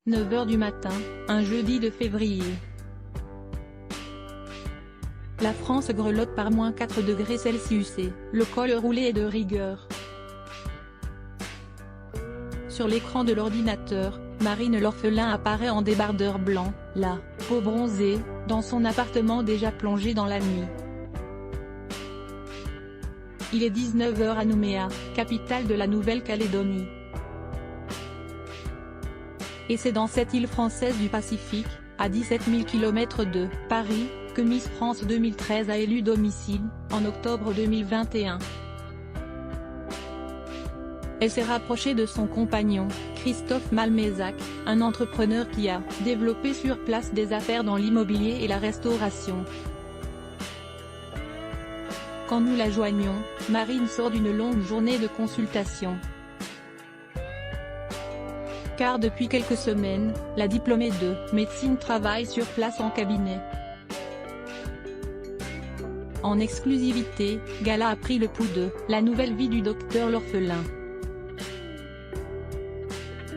9 h du matin, un jeudi de février. La France grelotte par -4 degrés Celsius et le col roulé est de rigueur. Sur l'écran de l'ordinateur, Marine l'orphelin apparaît en débardeur blanc, la peau bronzée, dans son appartement déjà plongé dans la nuit. Il est 19 h à Nouméa, capitale de la Nouvelle-Calédonie. Et c'est dans cette île française du Pacifique, à 17 000 km de Paris, que Miss France 2013 a élu domicile, en octobre 2021. Elle s'est rapprochée de son compagnon, Christophe Malmezac, un entrepreneur qui a développé sur place des affaires dans l'immobilier et la restauration. Quand nous la joignons, Marine sort d'une longue journée de consultation. Car depuis quelques semaines, la diplômée de médecine travaille sur place en cabinet. En exclusivité, Gala a pris le pouls de la nouvelle vie du docteur l'orphelin.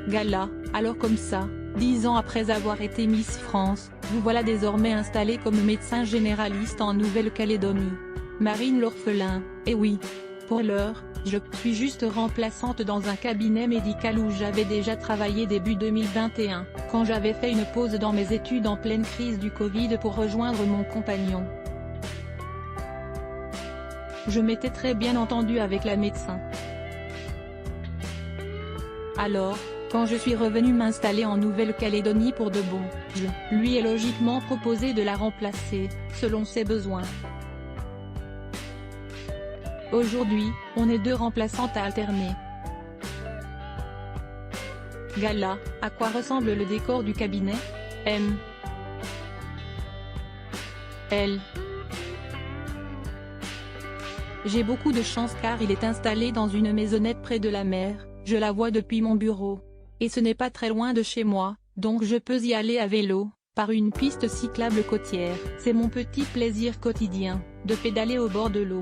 Gala, alors comme ça, 10 ans après avoir été Miss France, vous voilà désormais installée comme médecin généraliste en Nouvelle-Calédonie. Marine l'orphelin, et oui. Pour l'heure, je suis juste remplaçante dans un cabinet médical où j'avais déjà travaillé début 2021, quand j'avais fait une pause dans mes études en pleine crise du Covid pour rejoindre mon compagnon. Je m'étais très bien entendue avec la médecin. Alors, quand je suis revenue m'installer en Nouvelle-Calédonie pour de bon, je lui ai logiquement proposé de la remplacer, selon ses besoins. Aujourd'hui, on est 2 remplaçantes à alterner. Gala, à quoi ressemble le décor du cabinet? Elle. J'ai beaucoup de chance car il est installé dans une maisonnette près de la mer, je la vois depuis mon bureau. Et ce n'est pas très loin de chez moi, donc je peux y aller à vélo, par une piste cyclable côtière. C'est mon petit plaisir quotidien, de pédaler au bord de l'eau.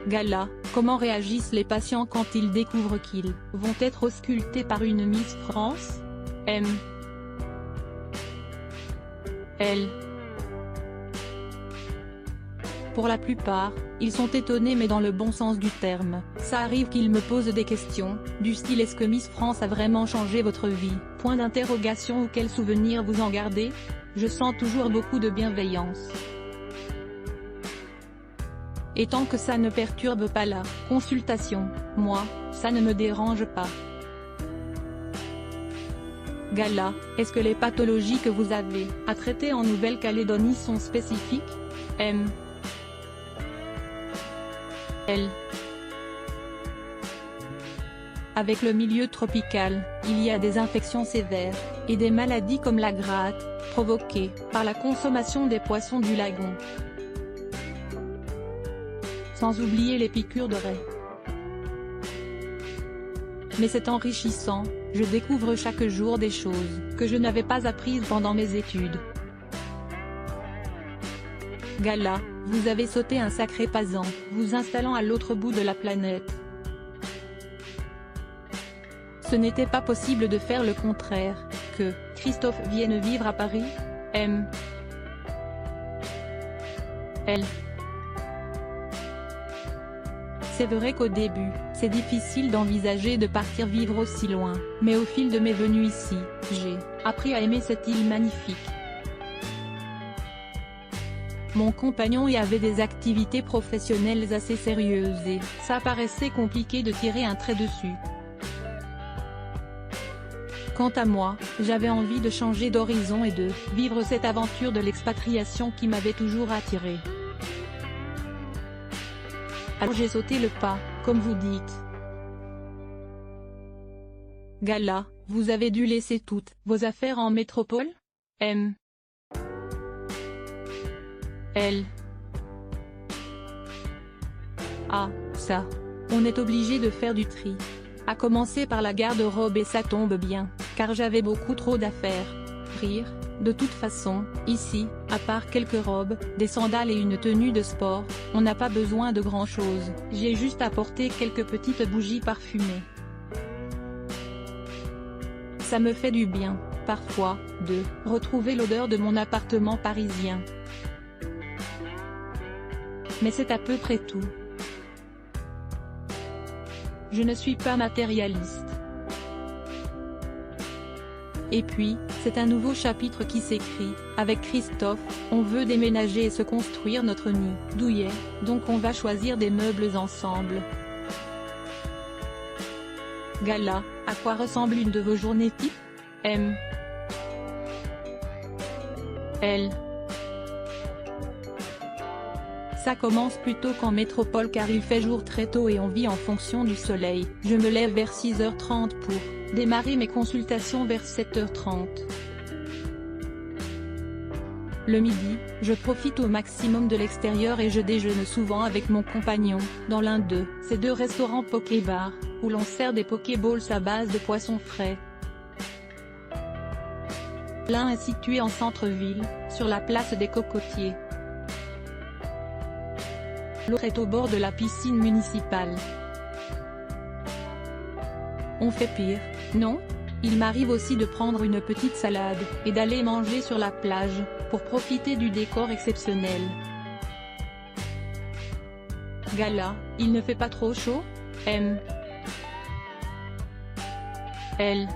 Gala, comment réagissent les patients quand ils découvrent qu'ils vont être auscultés par une Miss France? Elle. Pour la plupart, ils sont étonnés mais dans le bon sens du terme. Ça arrive qu'ils me posent des questions, du style est-ce que Miss France a vraiment changé votre vie? Point d'interrogation ou quel souvenir vous en gardez? Je sens toujours beaucoup de bienveillance. Et tant que ça ne perturbe pas la consultation, moi, ça ne me dérange pas. Gala, est-ce que les pathologies que vous avez à traiter en Nouvelle-Calédonie sont spécifiques? Elle. Avec le milieu tropical, il y a des infections sévères, et des maladies comme la gratte, provoquées par la consommation des poissons du lagon. Sans oublier les piqûres de raie. Mais c'est enrichissant, je découvre chaque jour des choses que je n'avais pas apprises pendant mes études. Gala, vous avez sauté un sacré pas en vous installant à l'autre bout de la planète. Ce n'était pas possible de faire le contraire, que Christophe vienne vivre à Paris? Elle. C'est vrai qu'au début, c'est difficile d'envisager de partir vivre aussi loin, mais au fil de mes venues ici, j'ai appris à aimer cette île magnifique. Mon compagnon y avait des activités professionnelles assez sérieuses et ça paraissait compliqué de tirer un trait dessus. Quant à moi, j'avais envie de changer d'horizon et de vivre cette aventure de l'expatriation qui m'avait toujours attiré. Alors j'ai sauté le pas, comme vous dites. Gala, vous avez dû laisser toutes vos affaires en métropole? Elle. Ah, ça. On est obligé de faire du tri. À commencer par la garde-robe et ça tombe bien, car j'avais beaucoup trop d'affaires. Rire, de toute façon, ici, à part quelques robes, des sandales et une tenue de sport, on n'a pas besoin de grand-chose. J'ai juste apporté quelques petites bougies parfumées. Ça me fait du bien, parfois, de retrouver l'odeur de mon appartement parisien. Mais c'est à peu près tout. Je ne suis pas matérialiste. Et puis, c'est un nouveau chapitre qui s'écrit. Avec Christophe, on veut déménager et se construire notre nid douillet, donc on va choisir des meubles ensemble. Gala, à quoi ressemble une de vos journées type? M. L. Ça commence plutôt qu'en métropole car il fait jour très tôt et on vit en fonction du soleil. Je me lève vers 6h30 pour démarrer mes consultations vers 7h30. Le midi, je profite au maximum de l'extérieur et je déjeune souvent avec mon compagnon, dans l'un de ces deux restaurants Pokébar, où l'on sert des Pokéballs à base de poissons frais. L'un est situé en centre-ville, sur la place des Cocotiers. L'autre est au bord de la piscine municipale. On fait pire, non? Il m'arrive aussi de prendre une petite salade, et d'aller manger sur la plage, pour profiter du décor exceptionnel. Gala, il ne fait pas trop chaud? M. L.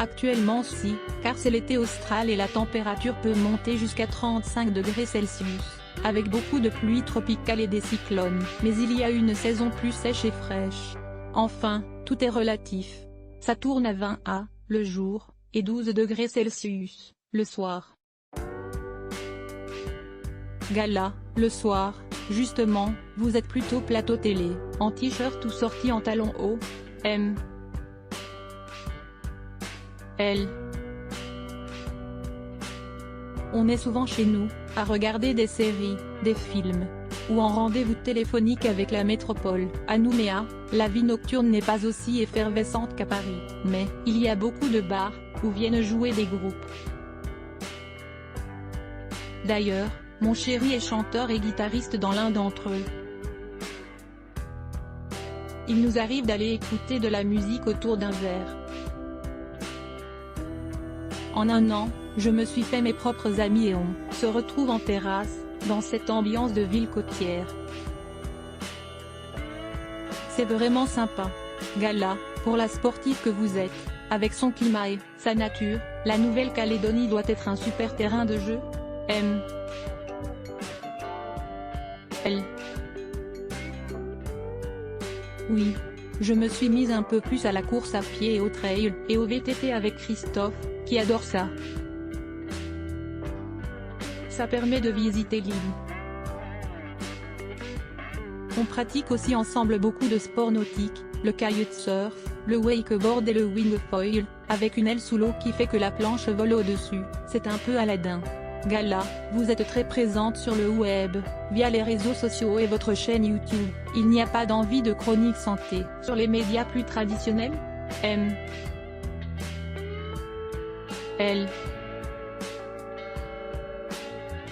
Actuellement si, car c'est l'été austral et la température peut monter jusqu'à 35 degrés Celsius, avec beaucoup de pluie tropicale et des cyclones, mais il y a une saison plus sèche et fraîche. Enfin, tout est relatif. Ça tourne à 20 à, le jour, et 12 degrés Celsius, le soir. Gala, le soir, justement, vous êtes plutôt plateau télé, en t-shirt ou sorti en talons hauts? M. L. On est souvent chez nous, à regarder des séries, des films, ou en rendez-vous téléphonique avec la métropole. À Nouméa, la vie nocturne n'est pas aussi effervescente qu'à Paris, mais il y a beaucoup de bars, où viennent jouer des groupes. D'ailleurs, mon chéri est chanteur et guitariste dans l'un d'entre eux. Il nous arrive d'aller écouter de la musique autour d'un verre. En un an, je me suis fait mes propres amis et on se retrouve en terrasse, dans cette ambiance de ville côtière. C'est vraiment sympa. Gala, pour la sportive que vous êtes, avec son climat et sa nature, la Nouvelle-Calédonie doit être un super terrain de jeu? M. L. Oui. Je me suis mise un peu plus à la course à pied et au trail, et au VTT avec Christophe, qui adore ça. Ça permet de visiter l'île. On pratique aussi ensemble beaucoup de sports nautiques, le kitesurf, le wakeboard et le wingfoil, avec une aile sous l'eau qui fait que la planche vole au-dessus. C'est un peu Aladdin. Gala, vous êtes très présente sur le web, via les réseaux sociaux et votre chaîne YouTube. Il n'y a pas d'envie de chronique santé sur les médias plus traditionnels? M. L.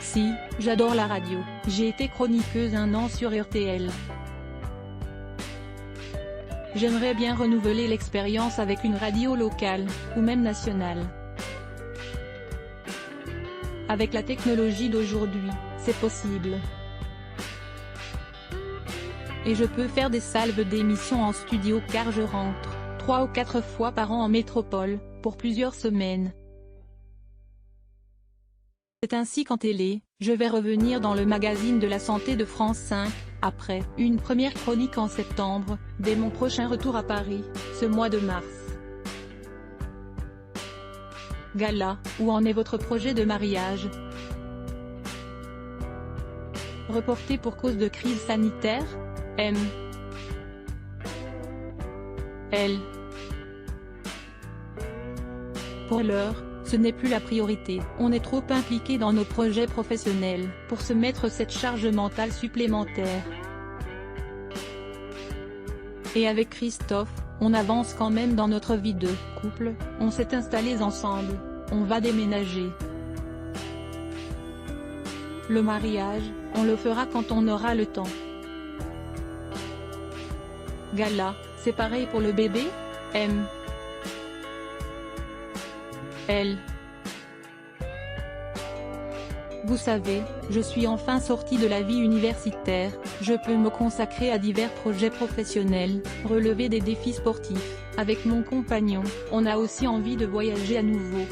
Si, j'adore la radio. J'ai été chroniqueuse un an sur RTL. J'aimerais bien renouveler l'expérience avec une radio locale, ou même nationale. Avec la technologie d'aujourd'hui, c'est possible. Et je peux faire des salves d'émissions en studio car je rentre 3 ou 4 fois par an en métropole, pour plusieurs semaines. C'est ainsi qu'en télé, je vais revenir dans le magazine de la santé de France 5, après une première chronique en septembre, dès mon prochain retour à Paris, ce mois de mars. Gala, où en est votre projet de mariage? Reporté pour cause de crise sanitaire? M. L. Pour l'heure, ce n'est plus la priorité. On est trop impliqué dans nos projets professionnels pour se mettre cette charge mentale supplémentaire. Et avec Christophe, on avance quand même dans notre vie de couple, on s'est installés ensemble, on va déménager. Le mariage, on le fera quand on aura le temps. Gala, c'est pareil pour le bébé? M. L. Vous savez, je suis enfin sortie de la vie universitaire, je peux me consacrer à divers projets professionnels, relever des défis sportifs. Avec mon compagnon, on a aussi envie de voyager à nouveau.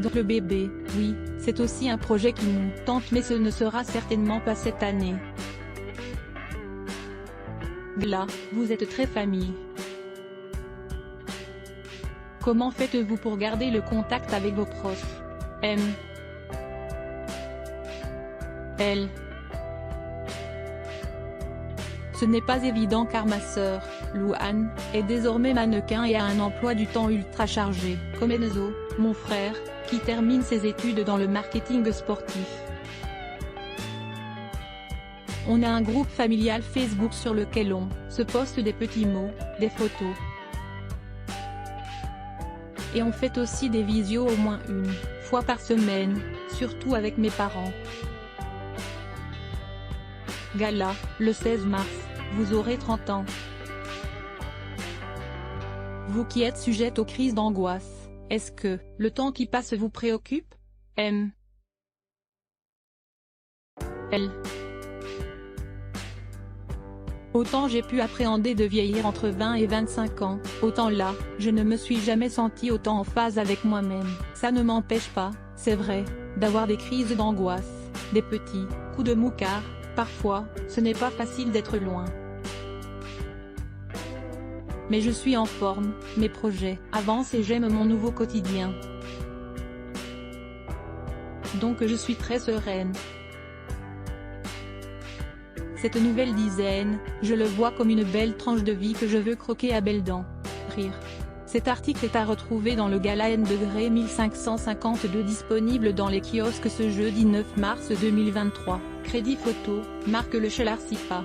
Donc le bébé, oui, c'est aussi un projet qui nous tente, mais ce ne sera certainement pas cette année. Là, vous êtes très famille. Comment faites-vous pour garder le contact avec vos proches? M. L. Ce n'est pas évident car ma sœur, Louane, est désormais mannequin et a un emploi du temps ultra chargé, comme Enzo, mon frère, qui termine ses études dans le marketing sportif. On a un groupe familial Facebook sur lequel on se poste des petits mots, des photos. Et on fait aussi des visios au moins une fois par semaine, surtout avec mes parents. Gala, le 16 mars, vous aurez 30 ans. Vous qui êtes sujette aux crises d'angoisse, est-ce que le temps qui passe vous préoccupe? M. L. Autant j'ai pu appréhender de vieillir entre 20 et 25 ans, autant là, je ne me suis jamais sentie autant en phase avec moi-même. Ça ne m'empêche pas, c'est vrai, d'avoir des crises d'angoisse, des petits coups de mou car, parfois, ce n'est pas facile d'être loin. Mais je suis en forme, mes projets avancent et j'aime mon nouveau quotidien. Donc je suis très sereine. Cette nouvelle dizaine, je le vois comme une belle tranche de vie que je veux croquer à belles dents. Rire. Cet article est à retrouver dans le Gala N degré 1552 disponible dans les kiosques ce jeudi 9 mars 2023. Crédit photo, Marc Le Chelarcipa.